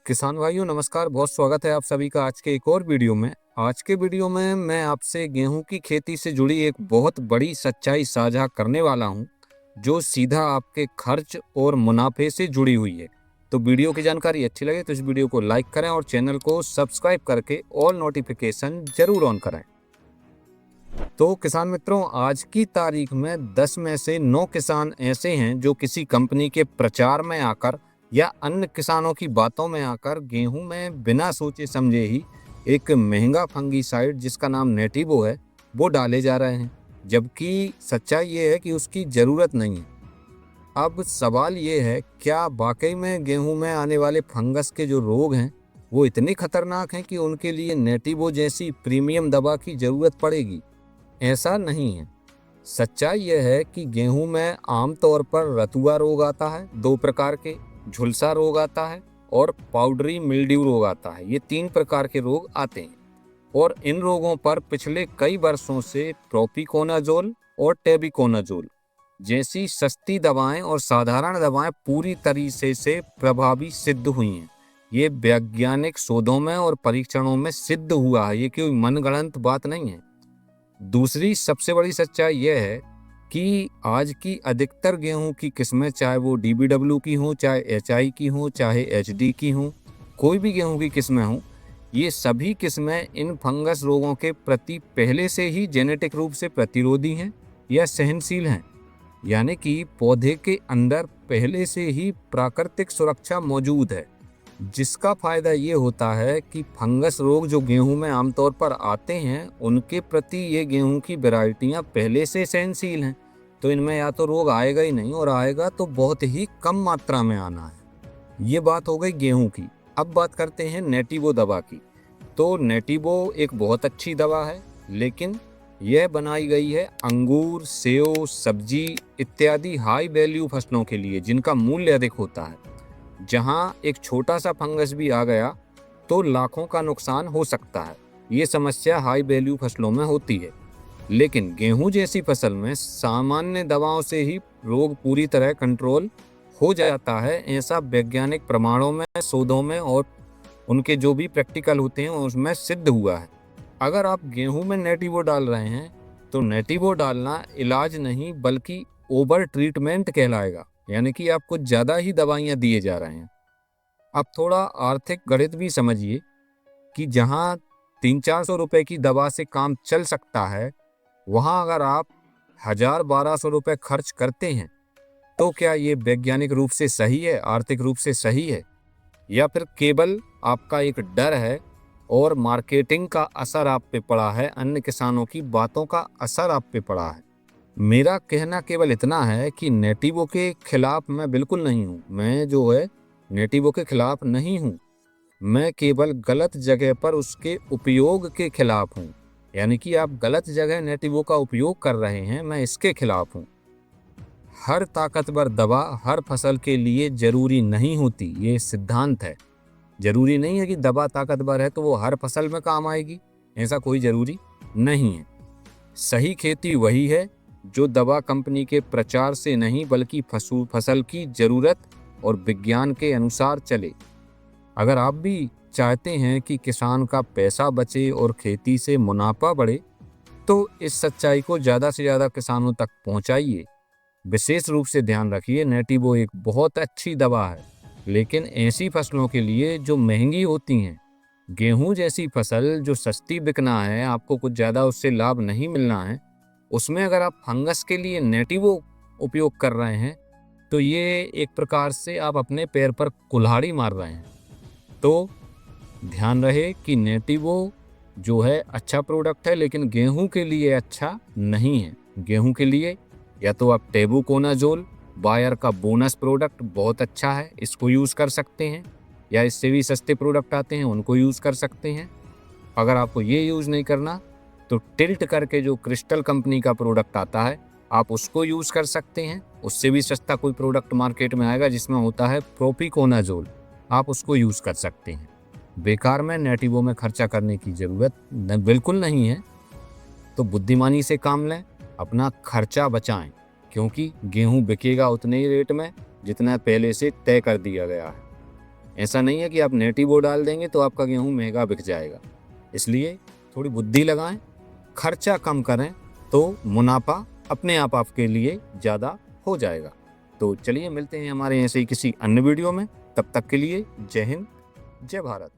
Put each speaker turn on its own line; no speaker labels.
किसान भाइयों नमस्कार, बहुत स्वागत है आप सभी का आज के एक और वीडियो में। आज के वीडियो में मैं आपसे गेहूं की खेती से जुड़ी एक बहुत बड़ी सच्चाई साझा करने वाला हूं, जो सीधा आपके खर्च और मुनाफे से जुड़ी हुई है। तो वीडियो की जानकारी अच्छी लगे तो इस वीडियो को लाइक करें और चैनल को सब्सक्राइब करके ऑल नोटिफिकेशन जरूर ऑन करें। तो किसान मित्रों, आज की तारीख में 10 में से 9 किसान ऐसे हैं जो किसी कंपनी के प्रचार में आकर या अन्य किसानों की बातों में आकर गेहूं में बिना सोचे समझे ही एक महंगा फंगीसाइड जिसका नाम नेटिवो है वो डाले जा रहे हैं, जबकि सच्चाई ये है कि उसकी ज़रूरत नहीं है। अब सवाल ये है, क्या वाकई में गेहूं में आने वाले फंगस के जो रोग हैं वो इतने खतरनाक हैं कि उनके लिए नेटिवो जैसी प्रीमियम दवा की ज़रूरत पड़ेगी? ऐसा नहीं है। सच्चाई यह है कि गेहूं में आमतौर पर रतुआ रोग आता है, 2 प्रकार के, झुलसा रोग आता है और पाउडरी मिल्ड्यू रोग आता है। ये 3 प्रकार के रोग आते हैं और इन रोगों पर पिछले कई वर्षों से प्रोपिकोनाजोल और टेबिकोनाजोल जैसी सस्ती दवाएं और साधारण दवाएं पूरी तरीके से प्रभावी सिद्ध हुई हैं। ये वैज्ञानिक शोधों में और परीक्षणों में सिद्ध हुआ है, ये कोई मनगढ़ंत बात नहीं है। दूसरी सबसे बड़ी सच्चाई यह है कि आज की अधिकतर गेहूं की किस्में, चाहे वो DBW की हों, चाहे HI की हों, चाहे HD की हों, कोई भी गेहूं की किस्में हों, ये सभी किस्में इन फंगस रोगों के प्रति पहले से ही जेनेटिक रूप से प्रतिरोधी हैं या सहनशील हैं। यानी कि पौधे के अंदर पहले से ही प्राकृतिक सुरक्षा मौजूद है, जिसका फायदा ये होता है कि फंगस रोग जो गेहूं में आमतौर पर आते हैं उनके प्रति ये गेहूं की वैरायटियां पहले से सहनशील हैं। तो इनमें या तो रोग आएगा ही नहीं, और आएगा तो बहुत ही कम मात्रा में आना है। ये बात हो गई गेहूं की। अब बात करते हैं नेटिवो दवा की। तो नेटिवो एक बहुत अच्छी दवा है, लेकिन यह बनाई गई है अंगूर, सेब, सब्जी इत्यादि हाई वैल्यू फसलों के लिए, जिनका मूल्य अधिक होता है। जहां एक छोटा सा फंगस भी आ गया तो लाखों का नुकसान हो सकता है। ये समस्या हाई वैल्यू फसलों में होती है, लेकिन गेहूं जैसी फसल में सामान्य दवाओं से ही रोग पूरी तरह कंट्रोल हो जाता है। ऐसा वैज्ञानिक प्रमाणों में, शोधों में और उनके जो भी प्रैक्टिकल होते हैं उसमें सिद्ध हुआ है। अगर आप गेहूं में नेटिवो डाल रहे हैं तो नेटिवो डालना इलाज नहीं बल्कि ओवर ट्रीटमेंट कहलाएगा, यानी कि आप कुछ ज़्यादा ही दवाइयाँ दिए जा रहे हैं। अब थोड़ा आर्थिक गणित भी समझिए कि जहाँ 300-400 रुपए की दवा से काम चल सकता है, वहाँ अगर आप 1000-1200 रुपए खर्च करते हैं तो क्या ये वैज्ञानिक रूप से सही है, आर्थिक रूप से सही है, या फिर केवल आपका एक डर है और मार्केटिंग का असर आप पे पड़ा है, अन्य किसानों की बातों का असर आप पे पड़ा है? मेरा कहना केवल इतना है कि नेटिवो के खिलाफ मैं बिल्कुल नहीं हूँ। मैं जो है नेटिवो के खिलाफ नहीं हूँ, मैं केवल गलत जगह पर उसके उपयोग के खिलाफ हूँ। यानी कि आप गलत जगह नेटिवो का उपयोग कर रहे हैं, मैं इसके खिलाफ हूँ। हर ताकतवर दवा हर फसल के लिए जरूरी नहीं होती, ये सिद्धांत है। जरूरी नहीं है कि दवा ताकतवर है तो वो हर फसल में काम आएगी, ऐसा कोई जरूरी नहीं है। सही खेती वही है जो दवा कंपनी के प्रचार से नहीं बल्कि फसल की जरूरत और विज्ञान के अनुसार चले। अगर आप भी चाहते हैं कि किसान का पैसा बचे और खेती से मुनाफा बढ़े, तो इस सच्चाई को ज़्यादा से ज़्यादा किसानों तक पहुंचाइए। विशेष रूप से ध्यान रखिए, नेटिवो एक बहुत अच्छी दवा है, लेकिन ऐसी फसलों के लिए जो महंगी होती हैं। गेहूं जैसी फसल जो सस्ती बिकना है, आपको कुछ ज़्यादा उससे लाभ नहीं मिलना है, उसमें अगर आप फंगस के लिए नेटिवो उपयोग कर रहे हैं तो ये एक प्रकार से आप अपने पैर पर कुल्हाड़ी मार रहे हैं। तो ध्यान रहे कि नेटिवो जो है अच्छा प्रोडक्ट है, लेकिन गेहूं के लिए अच्छा नहीं है। गेहूं के लिए या तो आप टेबुकोनाजोल, बायर का बोनस प्रोडक्ट बहुत अच्छा है, इसको यूज़ कर सकते हैं, या इससे भी सस्ते प्रोडक्ट आते हैं उनको यूज़ कर सकते हैं। अगर आपको ये यूज़ नहीं करना तो टिल्ट करके जो क्रिस्टल कंपनी का प्रोडक्ट आता है आप उसको यूज़ कर सकते हैं। उससे भी सस्ता कोई प्रोडक्ट मार्केट में आएगा जिसमें होता है प्रोपिकोनाजोल, आप उसको यूज़ कर सकते हैं। बेकार में नेटिवो में खर्चा करने की ज़रूरत बिल्कुल नहीं है। तो बुद्धिमानी से काम लें, अपना खर्चा बचाएं, क्योंकि गेहूं बिकेगा उतने ही रेट में जितना पहले से तय कर दिया गया है। ऐसा नहीं है कि आप नेटी वो डाल देंगे तो आपका गेहूँ महंगा बिक जाएगा। इसलिए थोड़ी बुद्धि लगाएं, खर्चा कम करें तो मुनाफा अपने आप आपके लिए ज़्यादा हो जाएगा। तो चलिए मिलते हैं हमारे ऐसे ही किसी अन्य वीडियो में। तब तक के लिए जय हिंद, जय भारत।